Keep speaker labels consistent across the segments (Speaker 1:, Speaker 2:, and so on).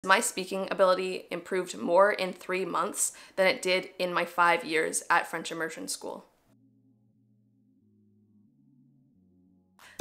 Speaker 1: My speaking ability improved more in 3 months than it did in my 5 years at French Immersion School.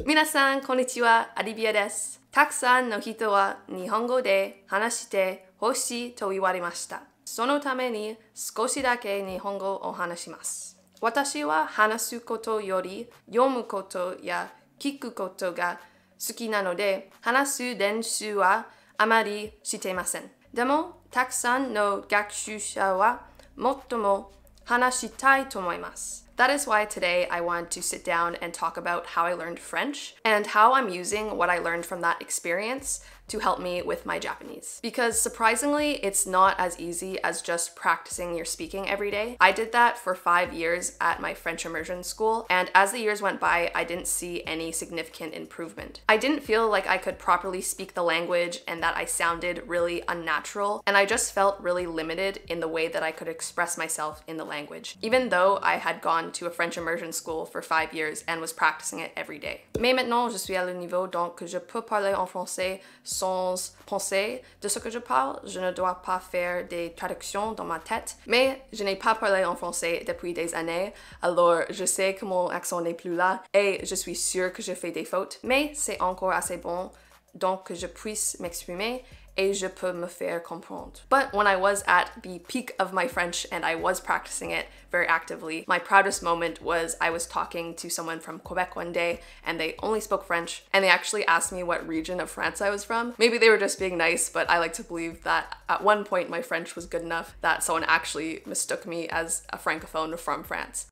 Speaker 1: 皆さん、こんにちは、アリビアです。たくさんの人は日本語で話してほしいと言われました。そのために少しだけ日本語を話します。私は話すことより読むことや聞くことが好きなので、話す練習はあまりしていません。でも、たくさんの学習者はもっとも話したいと思います。That is why today I want to sit down and talk about how I learned French and how I'm using what I learned from that experience to help me with my Japanese. Because surprisingly, it's not as easy as just practicing your speaking every day. I did that for 5 years at my French immersion school, and as the years went by, I didn't see any significant improvement. I didn't feel like I could properly speak the language and that I sounded really unnatural, and I just felt really limited in the way that I could express myself in the language, even though I had gone to a French immersion school for 5 years and was practicing it every day. Mais maintenant, je suis à le niveau donc je peux parler en français sans penser de ce que je parle. Je ne dois pas faire des traductions dans ma tête, mais je n'ai pas parlé en français depuis des années, alors je sais que mon accent n'est plus là et je suis sûre que je fais des fautes, mais c'est encore assez bon donc que je puisse m'exprimer et je peux me faire comprendre. But when I was at the peak of my French and I was practicing it very actively, my proudest moment was I was talking to someone from Quebec one day and they only spoke French and they actually asked me what region of France I was from. Maybe they were just being nice, but I like to believe that at one point my French was good enough that someone actually mistook me as a francophone from France.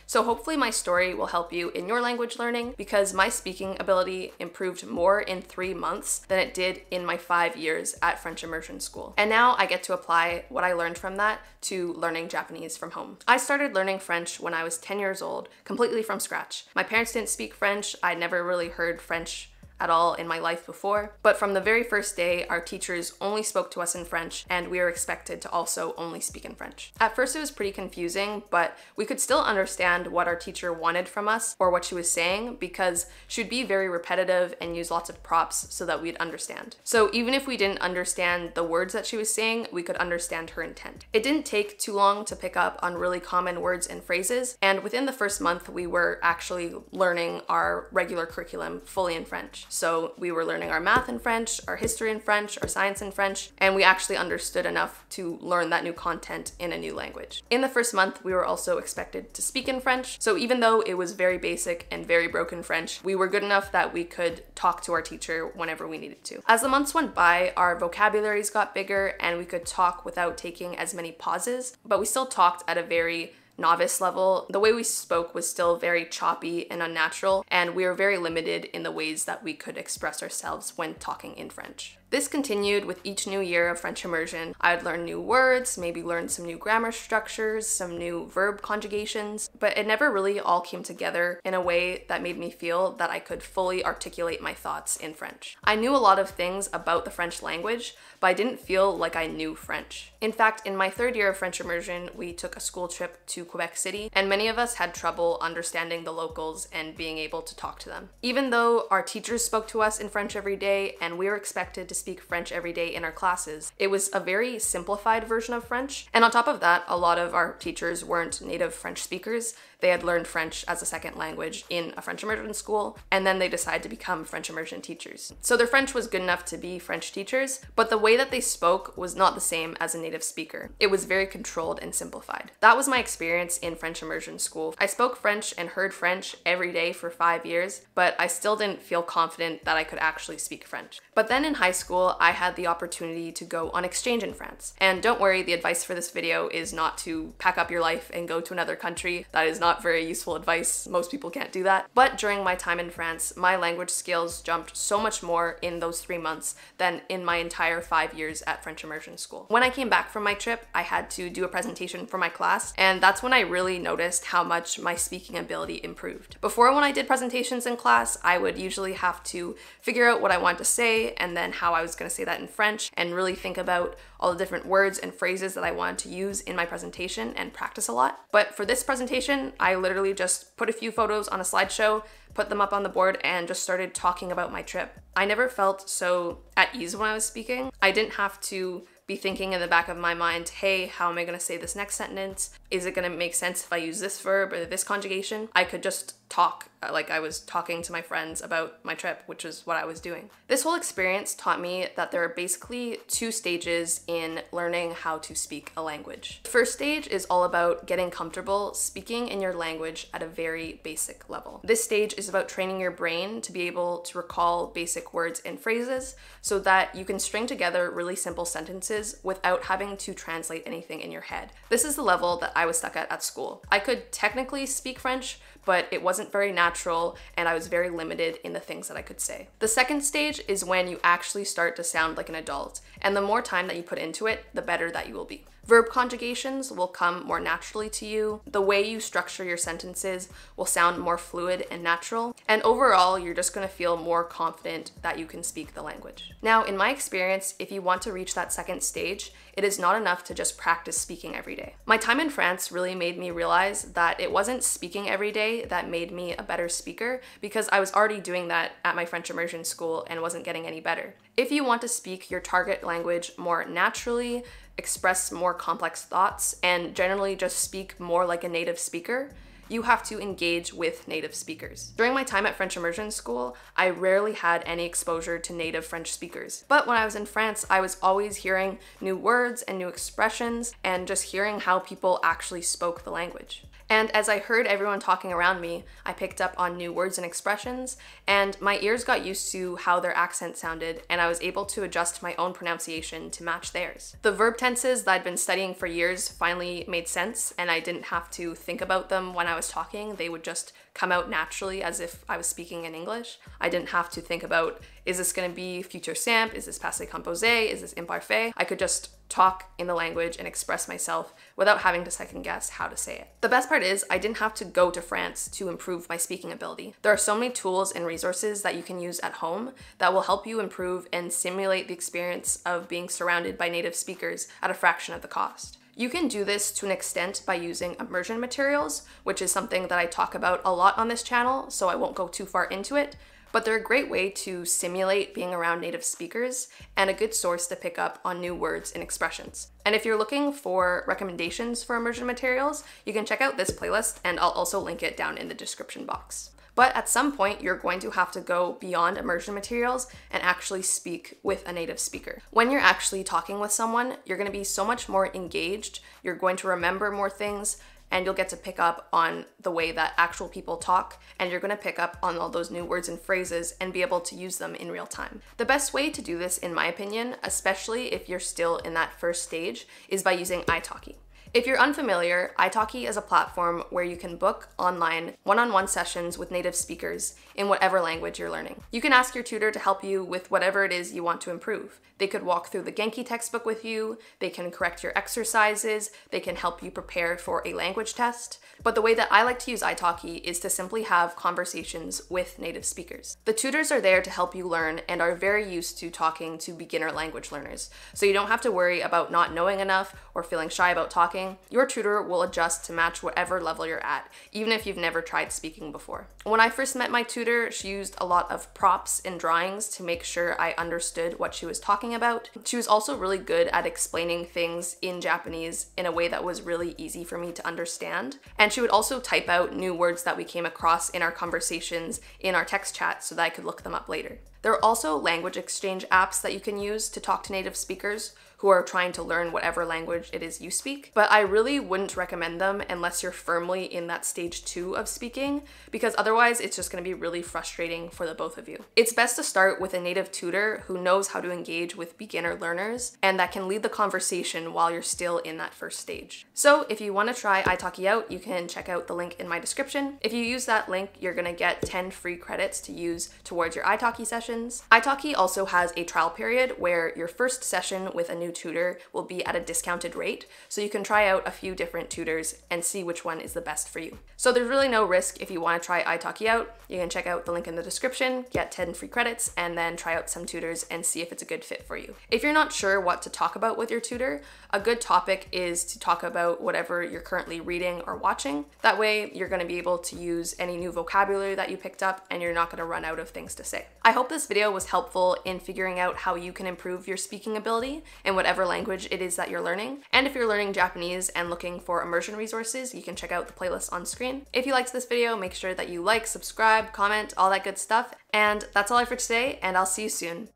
Speaker 1: So hopefully my story will help you in your language learning because my speaking ability improved more in 3 months than it did in my 5 years at French Immersion School. And now I get to apply what I learned from that to learning Japanese from home. I started learning French when I was 10 years old, completely from scratch. My parents didn't speak French. I'd never really heard French at all in my life before. But from the very first day, our teachers only spoke to us in French and we were expected to also only speak in French. At first it was pretty confusing, but we could still understand what our teacher wanted from us or what she was saying because she'd be very repetitive and use lots of props so that we'd understand. So even if we didn't understand the words that she was saying, we could understand her intent. It didn't take too long to pick up on really common words and phrases, and within the first month we were actually learning our regular curriculum fully in French. So we were learning our math in French, our history in French, our science in French, and we actually understood enough to learn that new content in a new language. In the first month, we were also expected to speak in French. So even though it was very basic and very broken French, we were good enough that we could talk to our teacher whenever we needed to. As the months went by, our vocabularies got bigger and we could talk without taking as many pauses, but we still talked at a very novice level. The way we spoke was still very choppy and unnatural, and we were very limited in the ways that we could express ourselves when talking in French. This continued with each new year of French immersion. I would learn new words, maybe learn some new grammar structures, some new verb conjugations, but it never really all came together in a way that made me feel that I could fully articulate my thoughts in French. I knew a lot of things about the French language, but I didn't feel like I knew French. In fact, in my 3rd year of French immersion, we took a school trip to Quebec City, and many of us had trouble understanding the locals and being able to talk to them. Even though our teachers spoke to us in French every day and we were expected to speak French every day in our classes, it was a very simplified version of French. And on top of that, a lot of our teachers weren't native French speakers. They had learned French as a second language in a French immersion school, and then they decided to become French immersion teachers. So their French was good enough to be French teachers, but the way that they spoke was not the same as a native speaker. It was very controlled and simplified. That was my experience in French immersion school. I spoke French and heard French every day for 5 years, but I still didn't feel confident that I could actually speak French. But then in high school, I had the opportunity to go on exchange in France. And don't worry, the advice for this video is not to pack up your life and go to another country. That is not very useful advice. Most people can't do that. But during my time in France, my language skills jumped so much more in those 3 months than in my entire 5 years at French immersion school. When I came back from my trip, I had to do a presentation for my class, and that's when I really noticed how much my speaking ability improved. Before, when I did presentations in class, I would usually have to figure out what I wanted to say and then how I was going to say that in French and really think about all the different words and phrases that I wanted to use in my presentation and practice a lot. But for this presentation, I literally just put a few photos on a slideshow, put them up on the board, and just started talking about my trip. I never felt so at ease when I was speaking. I didn't have to be thinking in the back of my mind, hey, how am I going to say this next sentence? Is it going to make sense if I use this verb or this conjugation? I could just talk like I was talking to my friends about my trip, which is what I was doing. This whole experience taught me that there are basically 2 stages in learning how to speak a language. The first stage is all about getting comfortable speaking in your language at a very basic level. This stage is about training your brain to be able to recall basic words and phrases so that you can string together really simple sentences without having to translate anything in your head. This is the level that I was stuck at school. I could technically speak French, but it wasn't very natural and I was very limited in the things that I could say. The second stage is when you actually start to sound like an adult, and the more time that you put into it, the better that you will be. Verb conjugations will come more naturally to you. The way you structure your sentences will sound more fluid and natural. And overall, you're just going to feel more confident that you can speak the language. Now, in my experience, if you want to reach that second stage, it is not enough to just practice speaking every day. My time in France really made me realize that it wasn't speaking every day that made me a better speaker, because I was already doing that at my French immersion school and wasn't getting any better. If you want to speak your target language more naturally, express more complex thoughts, and generally just speak more like a native speaker, you have to engage with native speakers. During my time at French immersion school, I rarely had any exposure to native French speakers. But when I was in France, I was always hearing new words and new expressions and just hearing how people actually spoke the language. And as I heard everyone talking around me, I picked up on new words and expressions, and my ears got used to how their accent sounded, and I was able to adjust my own pronunciation to match theirs. The verb tenses that I'd been studying for years finally made sense, and I didn't have to think about them when I was talking. They would just come out naturally as if I was speaking in English. I didn't have to think about, is this going to be future simple? Is this passé composé? Is this imparfait? I could just talk in the language and express myself without having to second guess how to say it. The best part is I didn't have to go to France to improve my speaking ability. There are so many tools and resources that you can use at home that will help you improve and simulate the experience of being surrounded by native speakers at a fraction of the cost. You can do this to an extent by using immersion materials, which is something that I talk about a lot on this channel, so I won't go too far into it. But they're a great way to simulate being around native speakers and a good source to pick up on new words and expressions. And if you're looking for recommendations for immersion materials, you can check out this playlist, and I'll also link it down in the description box. But at some point, you're going to have to go beyond immersion materials and actually speak with a native speaker. When you're actually talking with someone, you're going to be so much more engaged, you're going to remember more things, and you'll get to pick up on the way that actual people talk, and you're going to pick up on all those new words and phrases and be able to use them in real time. The best way to do this, in my opinion, especially if you're still in that first stage, is by using italki. If you're unfamiliar, italki is a platform where you can book online one-on-one sessions with native speakers in whatever language you're learning. You can ask your tutor to help you with whatever it is you want to improve. They could walk through the Genki textbook with you, they can correct your exercises, they can help you prepare for a language test. But the way that I like to use italki is to simply have conversations with native speakers. The tutors are there to help you learn and are very used to talking to beginner language learners, so you don't have to worry about not knowing enough or feeling shy about talking. Your tutor will adjust to match whatever level you're at, even if you've never tried speaking before. When I first met my tutor, she used a lot of props and drawings to make sure I understood what she was talking about. She was also really good at explaining things in Japanese in a way that was really easy for me to understand. And she would also type out new words that we came across in our conversations in our text chat so that I could look them up later. There are also language exchange apps that you can use to talk to native speakers who are trying to learn whatever language it is you speak, but I really wouldn't recommend them unless you're firmly in that stage 2 of speaking, because otherwise it's just going to be really frustrating for the both of you. It's best to start with a native tutor who knows how to engage with beginner learners and that can lead the conversation while you're still in that first stage. So if you want to try italki out, you can check out the link in my description. If you use that link, you're going to get 10 free credits to use towards your italki sessions, sessions. Italki also has a trial period where your first session with a new tutor will be at a discounted rate, so you can try out a few different tutors and see which one is the best for you. So there's really no risk if you want to try Italki out. You can check out the link in the description, get 10 free credits, and then try out some tutors and see if it's a good fit for you. If you're not sure what to talk about with your tutor, a good topic is to talk about whatever you're currently reading or watching. That way you're going to be able to use any new vocabulary that you picked up and you're not going to run out of things to say. I hope this video was helpful in figuring out how you can improve your speaking ability in whatever language it is that you're learning. And if you're learning Japanese and looking for immersion resources, you can check out the playlist on screen. If you liked this video, make sure that you like, subscribe, comment, all that good stuff. And that's all I have for today, and I'll see you soon.